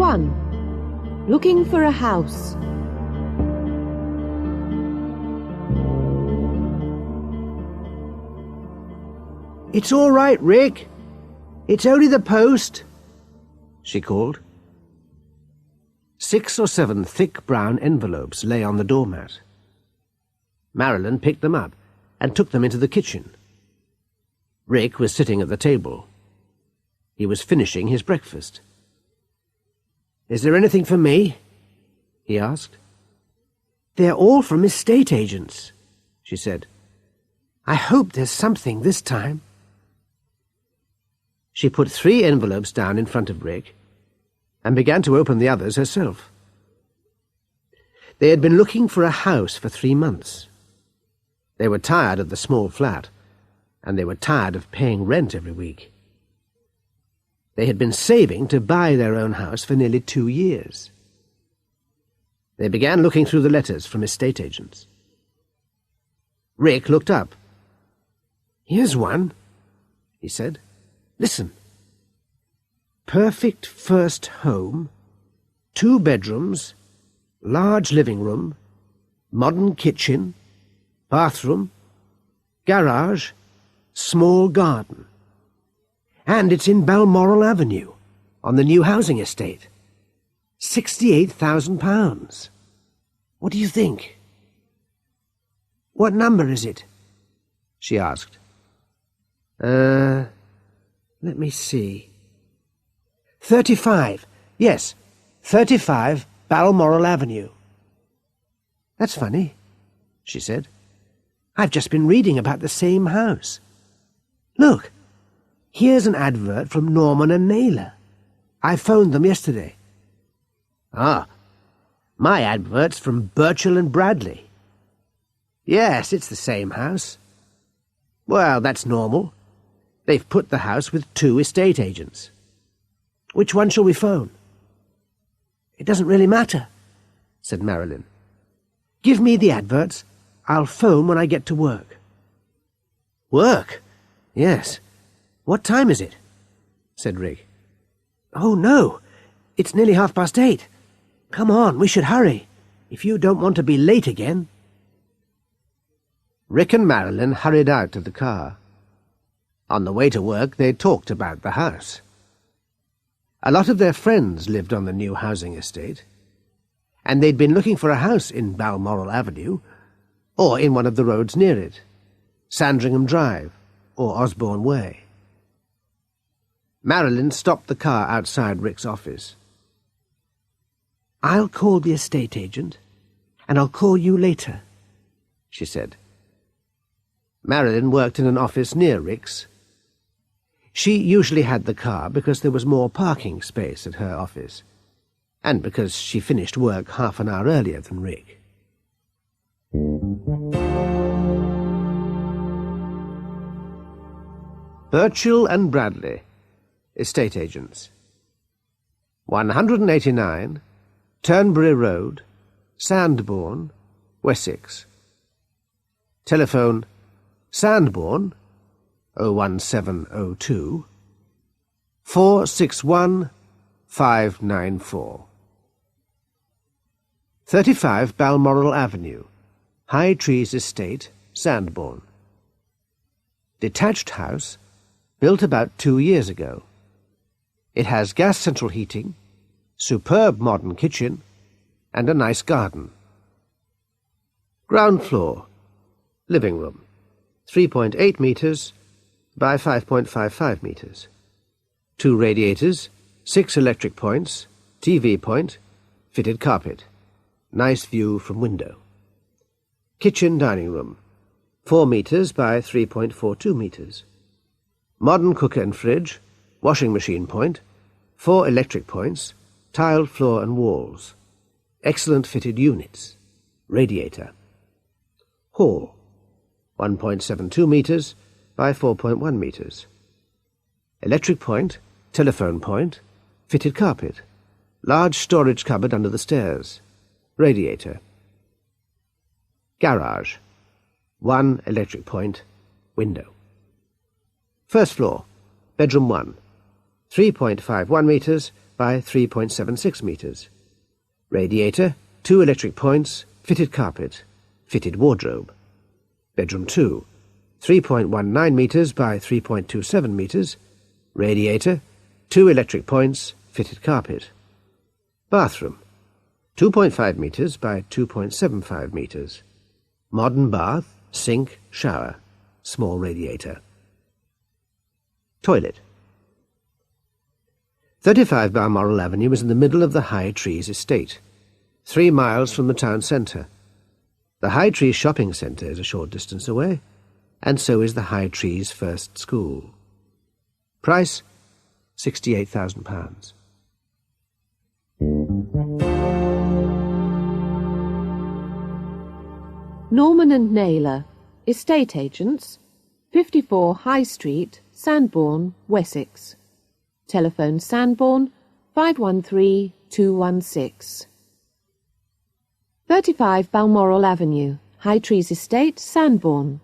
1. Looking for a house. "It's all right, Rick. It's only the post," she called. 6 or 7 thick brown envelopes lay on the doormat. Marilyn picked them up and took them into the kitchen. Rick was sitting at the table. He was finishing his breakfast. "Is there anything for me?" he asked. "They're all from estate agents," she said. "I hope there's something this time." She put 3 envelopes down in front of Rick and began to open the others herself. They had been looking for a house for 3 months. They were tired of the small flat, and they were tired of paying rent every week. They had been saving to buy their own house for nearly 2 years. They began looking through the letters from estate agents. Rick looked up. "Here's one," he said. "Listen. Perfect first home, 2 bedrooms, large living room, modern kitchen, bathroom, garage, small garden. And it's in Balmoral Avenue, on the new housing estate. £68,000. What do you think?" "What number is it?" she asked. Let me see. 35. Yes, 35 Balmoral Avenue. "That's funny," she said. "I've just been reading about the same house. Look, here's an advert from Norman and Naylor. I phoned them yesterday." "Ah, my advert's from Birchall and Bradley." "Yes, it's the same house." "Well, that's normal. They've put the house with 2 estate agents. Which one shall we phone?" "It doesn't really matter," said Marilyn. "Give me the adverts. I'll phone when I get to work." "Work? Yes. What time is it?" said Rick. "Oh, no. It's nearly 8:30. Come on, we should hurry, if you don't want to be late again." Rick and Marilyn hurried out to the car. On the way to work, they talked about the house. A lot of their friends lived on the new housing estate, and they'd been looking for a house in Balmoral Avenue, or in one of the roads near it, Sandringham Drive or Osborne Way. Marilyn stopped the car outside Rick's office. "I'll call the estate agent, and I'll call you later," she said. Marilyn worked in an office near Rick's. She usually had the car because there was more parking space at her office, and because she finished work half an hour earlier than Rick. Birchall and Bradley, estate agents. 189 Turnberry Road, Sandbourne, Wessex. Telephone Sandbourne 01702 461 594. 35 Balmoral Avenue, High Trees Estate, Sandbourne. Detached house, built about 2 years ago. It has gas central heating, superb modern kitchen, and a nice garden. Ground floor, living room, 3.8 metres by 5.55 metres. 2 radiators, 6 electric points, TV point, fitted carpet. Nice view from window. Kitchen dining room, 4 metres by 3.42 metres. Modern cooker and fridge, washing machine point, 4 electric points, tiled floor and walls. Excellent fitted units. Radiator. Hall, 1.72 metres by 4.1 metres. Electric point, telephone point, fitted carpet. Large storage cupboard under the stairs. Radiator. Garage. 1 electric point, window. First floor, bedroom 1, 3.51 metres by 3.76 metres. Radiator, 2 electric points, fitted carpet, fitted wardrobe. Bedroom 2, 3.19 metres by 3.27 metres. Radiator, 2 electric points, fitted carpet. Bathroom, 2.5 metres by 2.75 metres. Modern bath, sink, shower, small radiator. Toilet. 35 Balmoral Avenue is in the middle of the High Trees estate, 3 miles from the town centre. The High Trees shopping centre is a short distance away, and so is the High Trees First School. Price, £68,000. Norman and Naylor, estate agents, 54 High Street, Sandbourne, Wessex. Telephone Sandbourne 513216. 35 Balmoral Avenue, High Trees Estate, Sandbourne.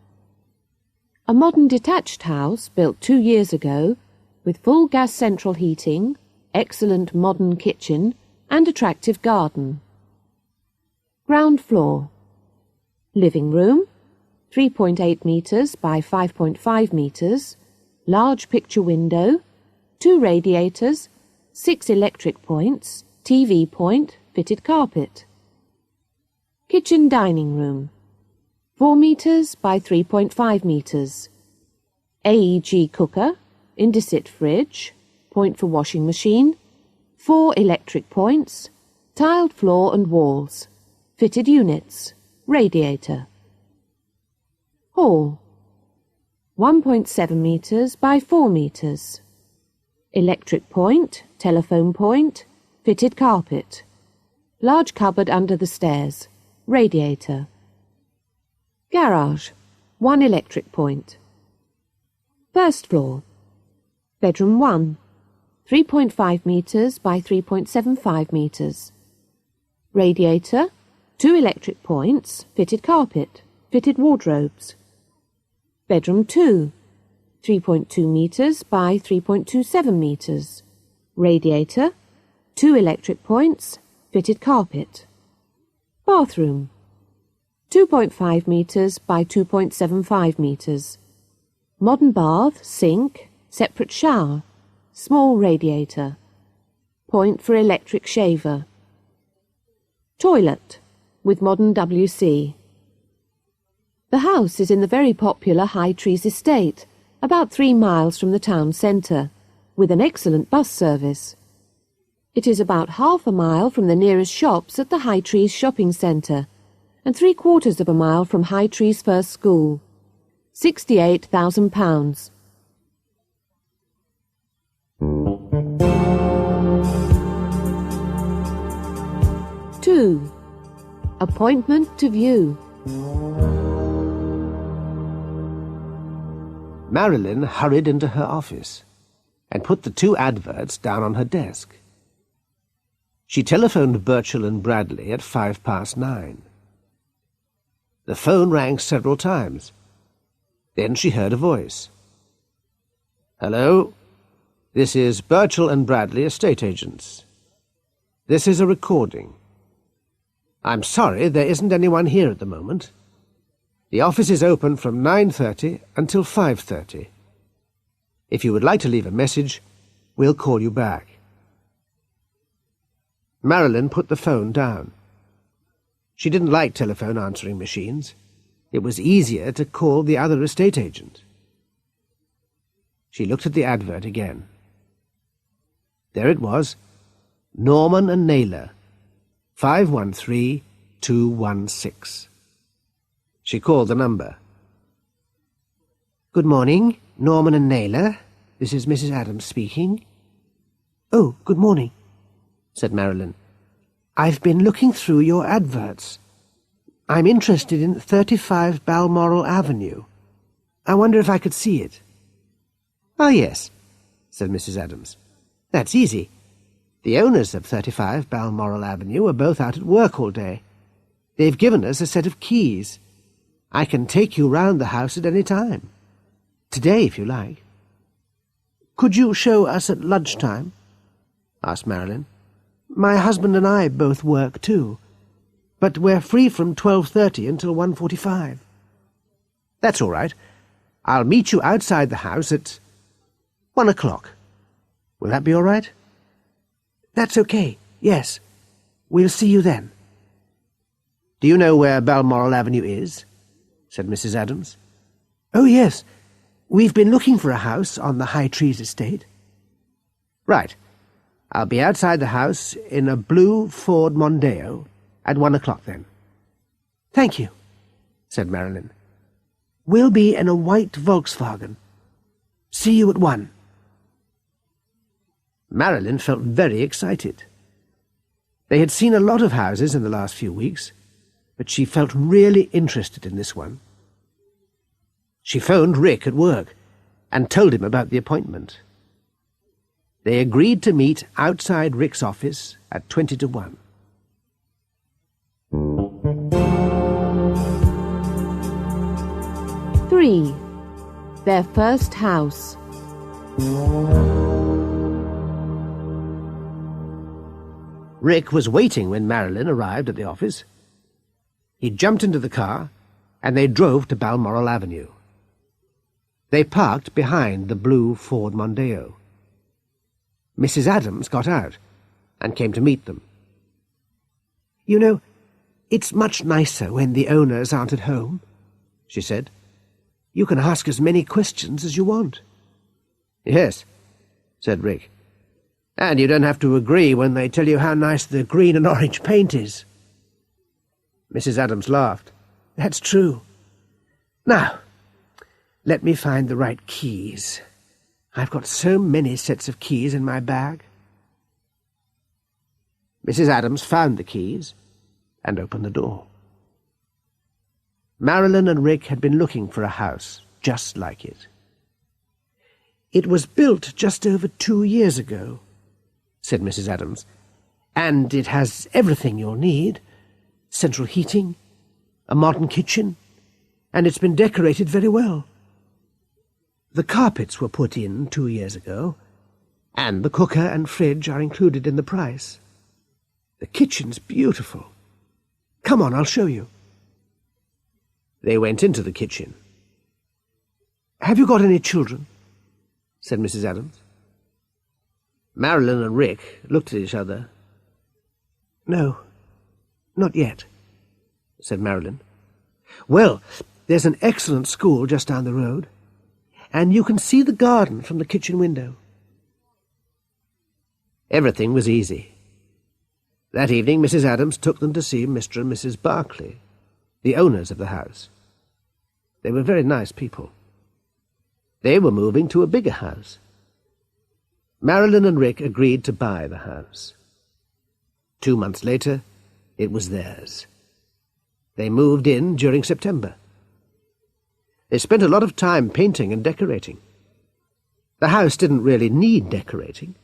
A modern detached house built 2 years ago with full gas central heating, excellent modern kitchen and attractive garden. Ground floor. Living room, 3.8 metres by 5.5 metres, large picture window, 2 radiators, 6 electric points, TV point, fitted carpet. Kitchen dining room, 4 metres by 3.5 metres. AEG cooker, Indesit fridge, point for washing machine, 4 electric points, tiled floor and walls, fitted units, radiator. Hall, 1.7 metres by 4 metres. Electric point, telephone point, fitted carpet. Large cupboard under the stairs, radiator. Garage, 1 electric point. First floor. Bedroom 1, 3.5 metres by 3.75 metres. Radiator, 2 electric points, fitted carpet, fitted wardrobes. Bedroom 2, 3.2 metres by 3.27 metres. Radiator, 2 electric points, fitted carpet. Bathroom, 2.5 metres by 2.75 metres. Modern bath, sink, separate shower, small radiator. Point for electric shaver. Toilet, with modern WC. The house is in the very popular High Trees estate, about 3 miles from the town centre, with an excellent bus service. It is about half a mile from the nearest shops at the High Trees shopping centre, and 3/4 of a mile from High Trees First School. £68,000. Two. Appointment to view. Marilyn hurried into her office and put the 2 adverts down on her desk. She telephoned Birchall and Bradley at 9:05. The phone rang several times. Then she heard a voice. "Hello? This is Birchall and Bradley, estate agents. This is a recording. I'm sorry there isn't anyone here at the moment. The office is open from 9:30 until 5:30. If you would like to leave a message, we'll call you back." Marilyn put the phone down. She didn't like telephone answering machines. It was easier to call the other estate agent. She looked at the advert again. There it was, Norman and Naylor, 513216. She called the number. "Good morning, Norman and Naylor. This is Mrs. Adams speaking." "Oh, good morning," said Marilyn. "I've been looking through your adverts. I'm interested in 35 Balmoral Avenue. I wonder if I could see it." "Oh, yes," said Mrs. Adams. "That's easy. The owners of 35 Balmoral Avenue are both out at work all day. They've given us a set of keys. I can take you round the house at any time. Today, if you like." "Could you show us at lunchtime?" asked Marilyn. "My husband and I both work too, but we're free from 12:30 until 1:45. "That's all right. I'll meet you outside the house at 1 o'clock. Will that be all right?" "That's okay, yes. We'll see you then." "Do you know where Balmoral Avenue is?" said Mrs. Adams. "Oh, yes. We've been looking for a house on the High Trees estate." "Right. I'll be outside the house in a blue Ford Mondeo at 1 o'clock then." "Thank you," said Marilyn. "We'll be in a white Volkswagen. See you at 1. Marilyn felt very excited. They had seen a lot of houses in the last few weeks, but she felt really interested in this one. She phoned Rick at work and told him about the appointment. They agreed to meet outside Rick's office at 20 to 1. Three. Their first house. Rick was waiting when Marilyn arrived at the office. He jumped into the car, and they drove to Balmoral Avenue. They parked behind the blue Ford Mondeo. Mrs. Adams got out and came to meet them. "You know, it's much nicer when the owners aren't at home," she said. "You can ask as many questions as you want." "Yes," said Rick. "And you don't have to agree when they tell you how nice the green and orange paint is." Mrs. Adams laughed. "That's true. Now, let me find the right keys. I've got so many sets of keys in my bag." Mrs. Adams found the keys and opened the door. Marilyn and Rick had been looking for a house just like it. "It was built just over 2 years ago," said Mrs. Adams, "and it has everything you'll need. Central heating, a modern kitchen, and it's been decorated very well. The carpets were put in 2 years ago, and the cooker and fridge are included in the price. The kitchen's beautiful. Come on, I'll show you." They went into the kitchen. "Have you got any children?" said Mrs. Adams. Marilyn and Rick looked at each other. "No, not yet," said Marilyn. "Well, there's an excellent school just down the road, and you can see the garden from the kitchen window." Everything was easy. That evening Mrs. Adams took them to see Mr. and Mrs. Barclay, the owners of the house. They were very nice people. They were moving to a bigger house. Marilyn and Rick agreed to buy the house. 2 months later, it was theirs. They moved in during September. They spent a lot of time painting and decorating. The house didn't really need decorating,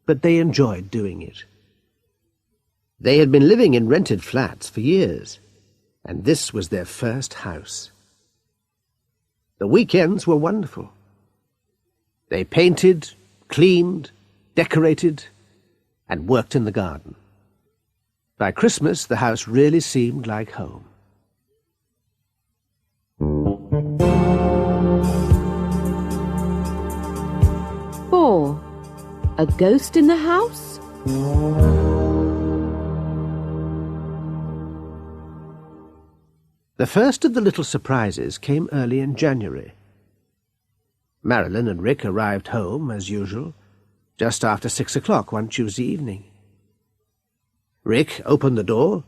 but they enjoyed doing it. They had been living in rented flats for years, and this was their first house. The weekends were wonderful. They painted, cleaned, decorated, and worked in the garden. By Christmas, the house really seemed like home. Four. A ghost in the house? The first of the little surprises came early in January. Marilyn and Rick arrived home, as usual, just after 6 o'clock one Tuesday evening. Rick opened the door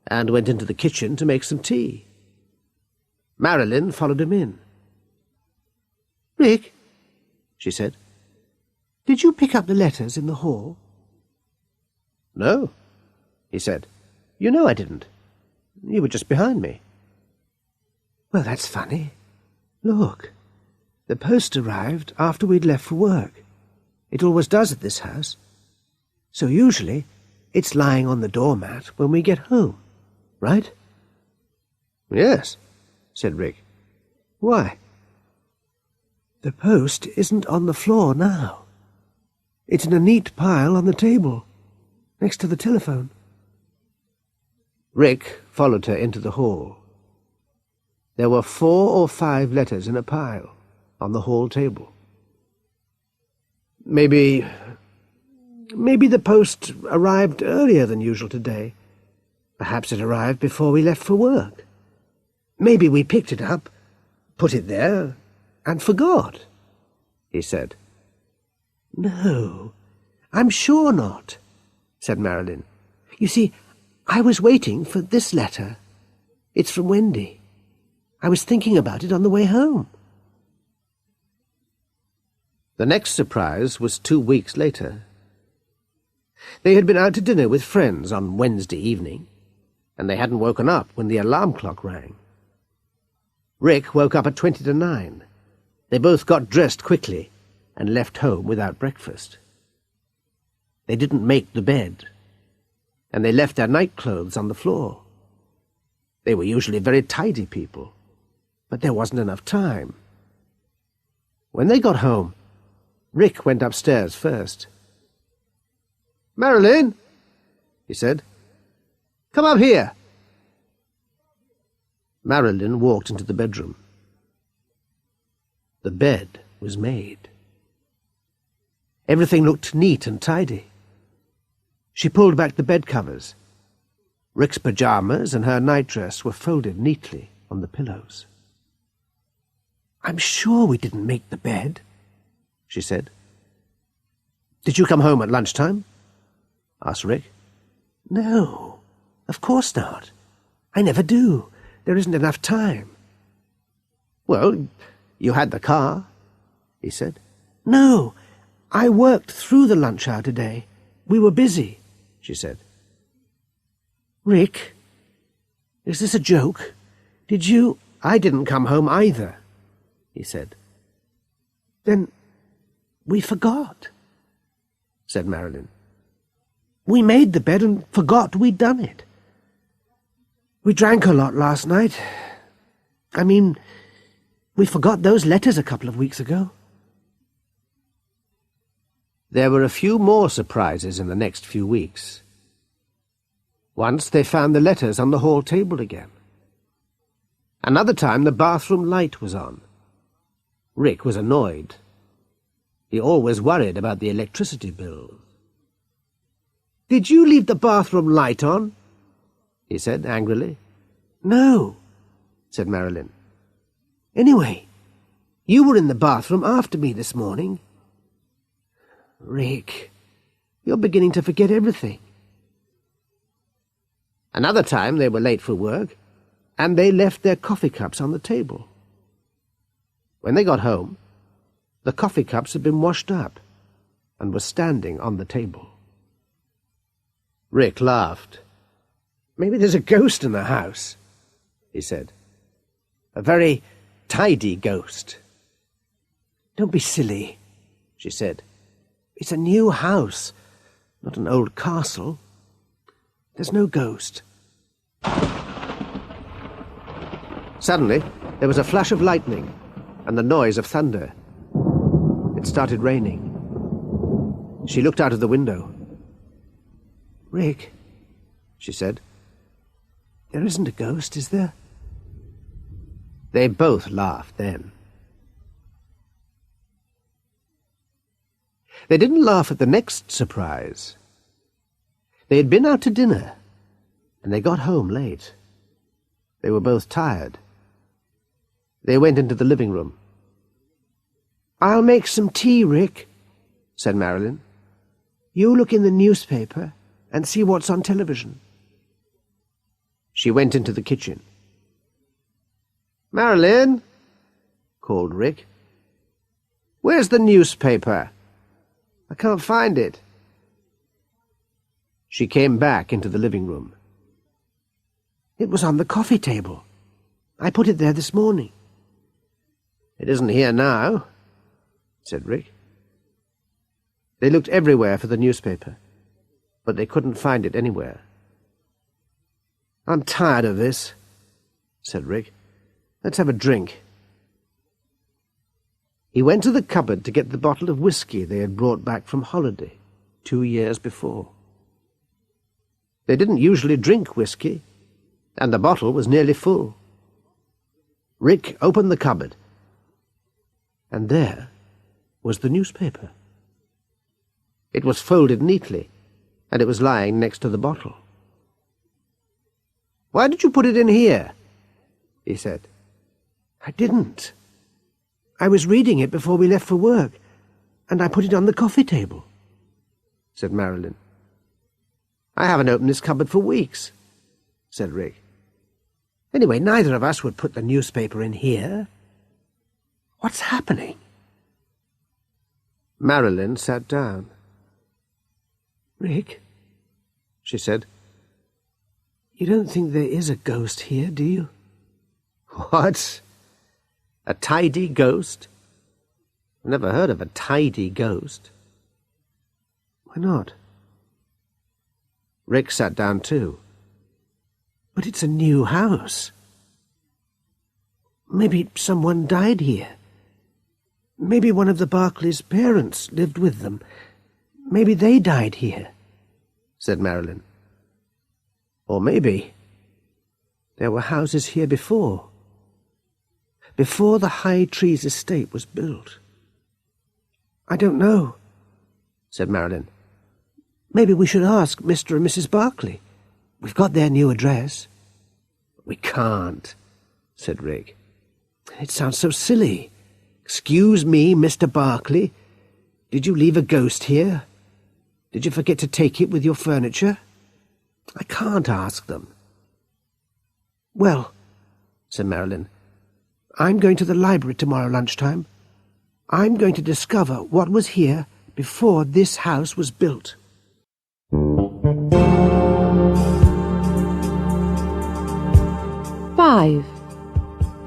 and went into the kitchen to make some tea. Marilyn followed him in. "Rick," she said, "did you pick up the letters in the hall?" "No," he said. "You know I didn't. You were just behind me." "Well, that's funny. Look, the post arrived after we'd left for work. It always does at this house. So usually it's lying on the doormat when we get home, right?" "Yes," said Rick. "Why?" "The post isn't on the floor now. It's in a neat pile on the table, next to the telephone. Rick followed her into the hall. There were 4 or 5 letters in a pile on the hall table. Maybe the post arrived earlier than usual today. Perhaps it arrived before we left for work. Maybe we picked it up, put it there, and forgot, he said. No, I'm sure not, said Marilyn. You see, I was waiting for this letter. It's from Wendy. I was thinking about it on the way home. The next surprise was 2 weeks later. They had been out to dinner with friends on Wednesday evening, and they hadn't woken up when the alarm clock rang. Rick woke up at 20 to 9. They both got dressed quickly and left home without breakfast. They didn't make the bed, and they left their nightclothes on the floor. They were usually very tidy people, but there wasn't enough time. When they got home, Rick went upstairs first. "Marilyn," he said, "come up here." Marilyn walked into the bedroom. The bed was made. Everything looked neat and tidy. She pulled back the bed covers. Rick's pyjamas and her nightdress were folded neatly on the pillows. "I'm sure we didn't make the bed," she said. "Did you come home at lunchtime?" asked Rick. "No, of course not. I never do. There isn't enough time." "Well, you had the car," he said. "No, I worked through the lunch hour today. We were busy," she said. "Rick, is this a joke? Did you—" "I didn't come home either," he said. "Then we forgot," said Marilyn. "We made the bed and forgot we'd done it. We drank a lot last night. I mean, we forgot those letters a couple of weeks ago." There were a few more surprises in the next few weeks. Once they found the letters on the hall table again. Another time the bathroom light was on. Rick was annoyed. He always worried about the electricity bills. "Did you leave the bathroom light on?" he said angrily. "No," said Marilyn. "Anyway, you were in the bathroom after me this morning." "Rick, you're beginning to forget everything." Another time they were late for work, and they left their coffee cups on the table. When they got home, the coffee cups had been washed up and were standing on the table. Rick laughed. "Maybe there's a ghost in the house," he said. "A very tidy ghost." "Don't be silly," she said. "It's a new house, not an old castle. There's no ghost." Suddenly, there was a flash of lightning and the noise of thunder. It started raining. She looked out of the window. "Rick," she said, "there isn't a ghost, is there?" They both laughed then. They didn't laugh at the next surprise. They had been out to dinner, and they got home late. They were both tired. They went into the living room. "I'll make some tea, Rick," said Marilyn. "You look in the newspaper and see what's on television." She went into the kitchen. "Marilyn," called Rick, "where's the newspaper? I can't find it." She came back into the living room. "It was on the coffee table. I put it there this morning." "It isn't here now," said Rick. They looked everywhere for the newspaper, but they couldn't find it anywhere. "I'm tired of this," said Rick. "Let's have a drink." He went to the cupboard to get the bottle of whiskey they had brought back from holiday 2 years before. They didn't usually drink whiskey, and the bottle was nearly full. Rick opened the cupboard, and there was the newspaper. It was folded neatly, and it was lying next to the bottle. "Why did you put it in here?" he said. "I didn't. I was reading it before we left for work, and I put it on the coffee table," said Marilyn. "I haven't opened this cupboard for weeks," said Rick. "Anyway, neither of us would put the newspaper in here. What's happening?" Marilyn sat down. "Rick," she said, "you don't think there is a ghost here, do you?" "What? A tidy ghost? I've never heard of a tidy ghost." "Why not?" Rick sat down too. "But it's a new house. Maybe someone died here. Maybe one of the Barclays' parents lived with them. Maybe they died here," said Marilyn. "Or maybe there were houses here before the High Trees estate was built." "I don't know," said Marilyn. "Maybe we should ask Mr. and Mrs. Barclay. We've got their new address." "We can't," said Rick. "It sounds so silly. Excuse me, Mr. Barclay. Did you leave a ghost here? Did you forget to take it with your furniture? I can't ask them." "Well," said Marilyn, "I'm going to the library tomorrow lunchtime. I'm going to discover what was here before this house was built." Five.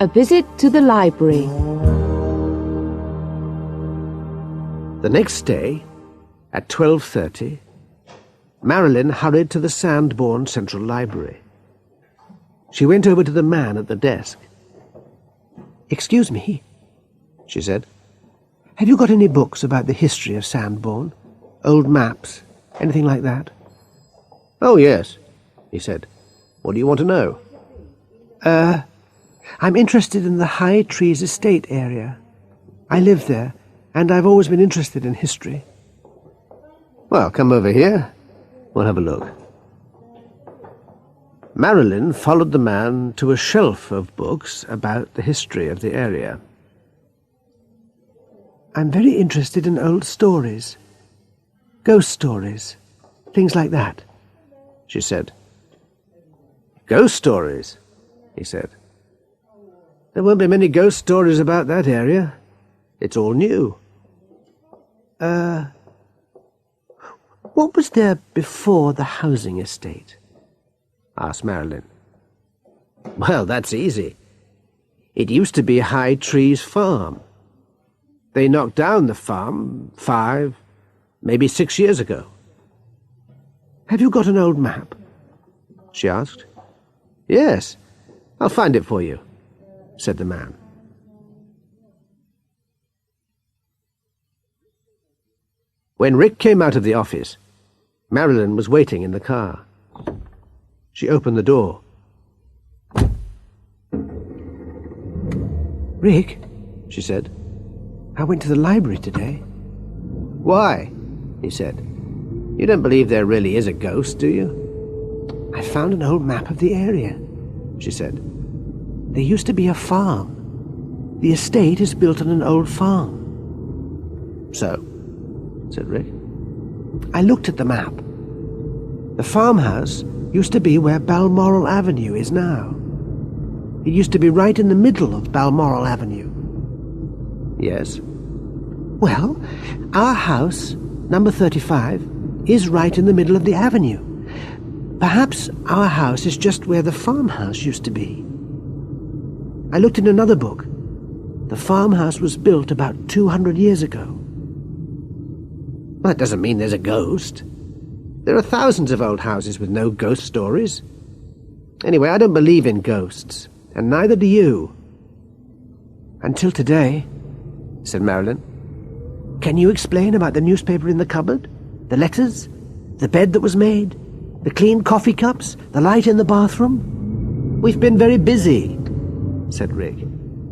A visit to the library. The next day, at 12:30, Marilyn hurried to the Sandbourne Central Library. She went over to the man at the desk. "Excuse me," she said. "Have you got any books about the history of Sandbourne? Old maps, anything like that?" "Oh, yes," he said. "What do you want to know?" I'm interested in the High Trees estate area. I live there, and I've always been interested in history." "Well, come over here. We'll have a look." Marilyn followed the man to a shelf of books about the history of the area. "I'm very interested in old stories. Ghost stories. Things like that," she said. "Ghost stories?" he said. "There won't be many ghost stories about that area. It's all new." What was there before the housing estate?" asked Marilyn. "Well, that's easy. It used to be High Trees Farm. They knocked down the farm 5, maybe 6 years ago." "Have you got an old map?" she asked. "Yes, I'll find it for you," said the man. When Rick came out of the office, Marilyn was waiting in the car. She opened the door. "Rick," she said, "I went to the library today." "Why?" he said. "You don't believe there really is a ghost, do you?" "I found an old map of the area," she said. "There used to be a farm. The estate is built on an old farm." "So?" said Rick. "I looked at the map. The farmhouse used to be where Balmoral Avenue is now. It used to be right in the middle of Balmoral Avenue." "Yes?" "Well, our house, number 35, is right in the middle of the avenue. Perhaps our house is just where the farmhouse used to be." I looked in another book. The farmhouse was built about 200 years ago. "That doesn't mean there's a ghost. There are thousands of old houses with no ghost stories. Anyway, I don't believe in ghosts, and neither do you." "Until today," said Marilyn. "Can you explain about the newspaper in the cupboard? The letters? The bed that was made? The clean coffee cups? The light in the bathroom?" "We've been very busy," said Rick.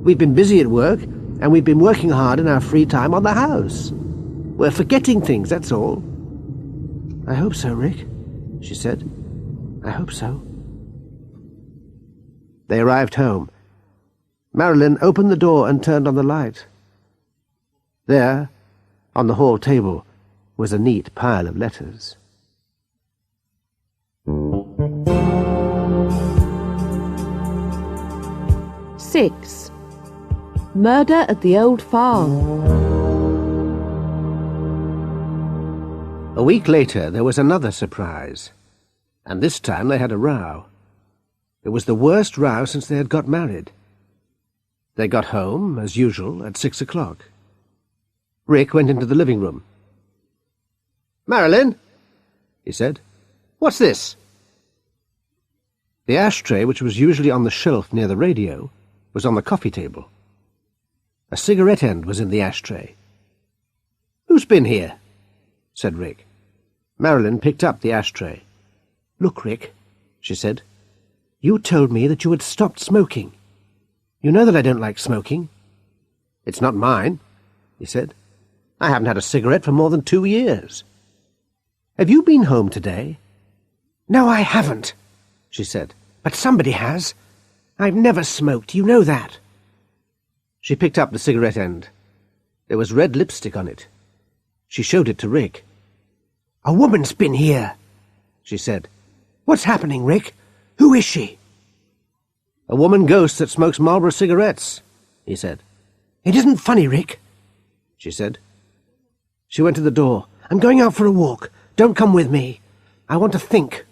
"We've been busy at work, and we've been working hard in our free time on the house. We're forgetting things, that's all." "I hope so, Rick," she said. "I hope so." They arrived home. Marilyn opened the door and turned on the light. There, on the hall table, was a neat pile of letters. Six. Murder at the Old Farm. A week later, there was another surprise, and this time they had a row. It was the worst row since they had got married. They got home, as usual, at 6 o'clock. Rick went into the living room. "Marilyn," he said, "what's this?" The ashtray, which was usually on the shelf near the radio, was on the coffee table. A cigarette end was in the ashtray. "Who's been here?" said Rick. Marilyn picked up the ashtray. "Look, Rick," she said, "you told me that you had stopped smoking. You know that I don't like smoking." "It's not mine," he said. "I haven't had a cigarette for more than 2 years. Have you been home today?" "No, I haven't," she said. "But somebody has. I've never smoked, you know that." She picked up the cigarette end. There was red lipstick on it. She showed it to Rick. "A woman's been here," she said. "What's happening, Rick? Who is she?" "A woman ghost that smokes Marlboro cigarettes," he said. "It isn't funny, Rick," she said. She went to the door. "I'm going out for a walk. Don't come with me. I want to think."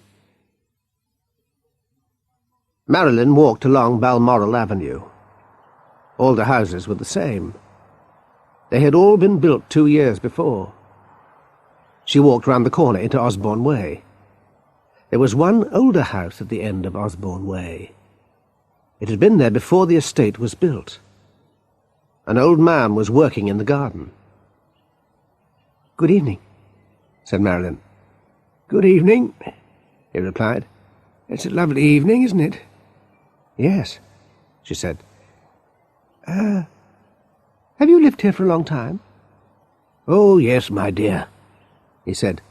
Marilyn walked along Balmoral Avenue. All the houses were the same. They had all been built 2 years before. She walked round the corner into Osborne Way. There was one older house at the end of Osborne Way. It had been there before the estate was built. An old man was working in the garden. "Good evening," said Marilyn. "Good evening," he replied. "It's a lovely evening, isn't it?" "Yes," she said. Have you lived here for a long time?" "Oh, yes, my dear," he said.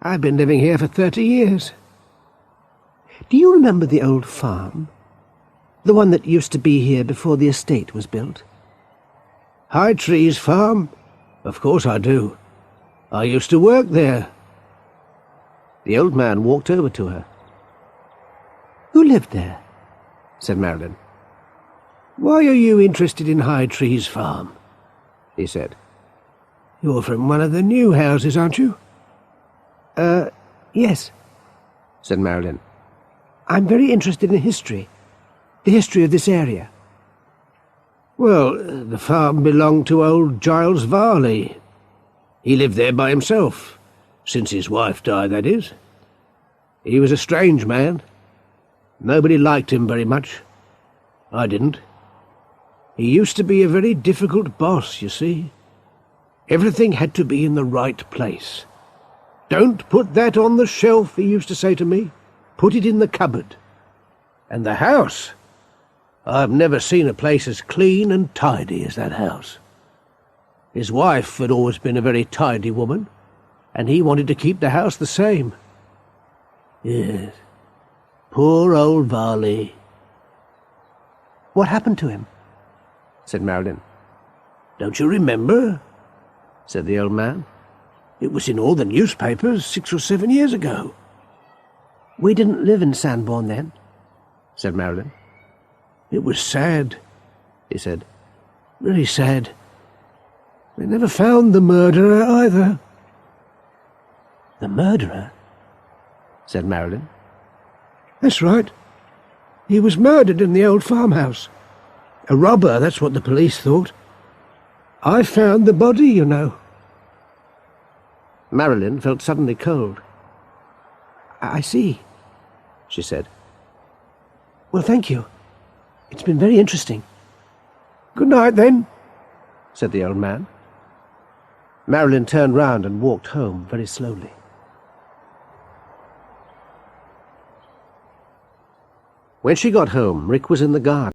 "I've been living here for 30 years. "Do you remember the old farm? The one that used to be here before the estate was built?" "High Trees Farm? Of course I do. I used to work there." The old man walked over to her. "Who lived there?" said Marilyn. "Why are you interested in High Trees Farm?" he said. "You're from one of the new houses, aren't you?" Yes," said Marilyn. "I'm very interested in history, the history of this area." "Well, the farm belonged to old Giles Varley. He lived there by himself, since his wife died, that is. He was a strange man. Nobody liked him very much. I didn't. He used to be a very difficult boss, you see. Everything had to be in the right place. 'Don't put that on the shelf,' he used to say to me. 'Put it in the cupboard.' And the house, I've never seen a place as clean and tidy as that house. His wife had always been a very tidy woman, and he wanted to keep the house the same. Yes, poor old Varley." "What happened to him?" said Marilyn. "Don't you remember?" said the old man. "It was in all the newspapers 6 or 7 years ago." "We didn't live in Sandbourne then," said Marilyn. "It was sad," he said. "Very sad. They never found the murderer either." "The murderer?" said Marilyn. "That's right. He was murdered in the old farmhouse. A robber, that's what the police thought. I found the body, you know." Marilyn felt suddenly cold. "I see," she said. "Well, thank you. It's been very interesting." "Good night, then," said the old man. Marilyn turned round and walked home very slowly. When she got home, Rick was in the garden.